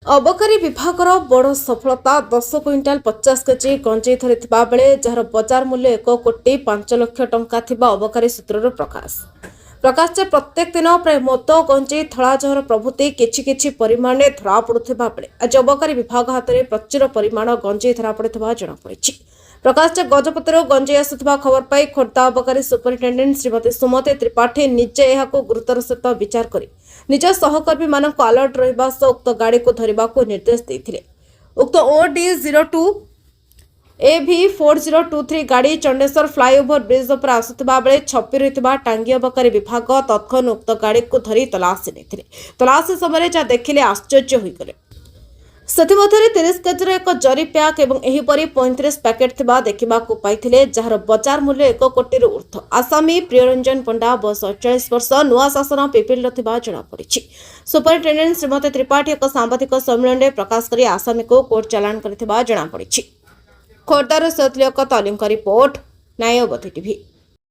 अबकारी विभागर बड़ सफलता 10 क्विंटाल 50 केजी गंजेई धरिथिबा बेले जार बजार मूल्य 1 कोटी 5 लाख टंका थिबा अबकारी सूत्रରୁ प्रकाश प्रत्येक दिन प्राय मद गंजेई थलाजहर प्रभृति किछि परिमाण में धरा पड़ुथिबा बेले आज अबकारी विभाग हाथ में प्रचुर परिमाण गंजेई धरा पड़िथिबा जଣାपड़िछि। प्रकाश गजपतिर गंजेई आसुथिबा खबर पाई खोर्धा अबकारी सुपरिटेडेंट श्रीमती सुमती त्रिपाठी निजे एहाको गुरुतर सहित विचार करी निज सहकर्मी मानक अलर्ट रहिबा सह उक्त गाड़ी को धरिबाको निर्देश देथिले। उक्त OD02 AV4023 गाड़ी चंडेश्वर फ्लाईओवर ब्रिज पर आसुथिबा बेले छपी रहिथिबा टांगी अबकारी विभाग तत्क्षण उक्त गाड़ी को धरी तलाशी नेथिले। तलाशी समय जा देखिले आश्चर्य होइगले। ସେଥିମଧ୍ୟରେ 30 କେଜିର ଏକ ଜରି ପ୍ୟାକ୍ ଏବଂ ଏହିପରି 35 ପ୍ୟାକେଟ୍ ଥିବା ଦେଖିବାକୁ ପାଇଥିଲେ, ଯାହାର ବଜାର ମୂଲ୍ୟ 1 କୋଟିରୁ ଉର୍ଦ୍ଧ୍ୱ। ଆସାମୀ ପ୍ରିୟରଞ୍ଜନ ପଣ୍ଡା ବୟସ 48 ବର୍ଷ ନୂଆ ଶାସନ ପିପିଲିର ଥିବା ଜଣାପଡ଼ିଛି। ସୁପରିଟେଣ୍ଡେଣ୍ଟ ଶ୍ରୀମତୀ ତ୍ରିପାଠୀ ଏକ ସାମ୍ବାଦିକ ସମ୍ମିଳନୀରେ ପ୍ରକାଶ କରି ଆସାମୀକୁ କୋର୍ଟ ଚାଲାଣ କରିଥିବା ଜଣାପଡ଼ିଛି। ଖୋର୍ଦ୍ଧାରୁ ସୈୟଦ ଲିୟାକତ ଅଲିଙ୍କ ରିପୋର୍ଟ, ନ୍ୟାୟବତୀ ଟିଭି।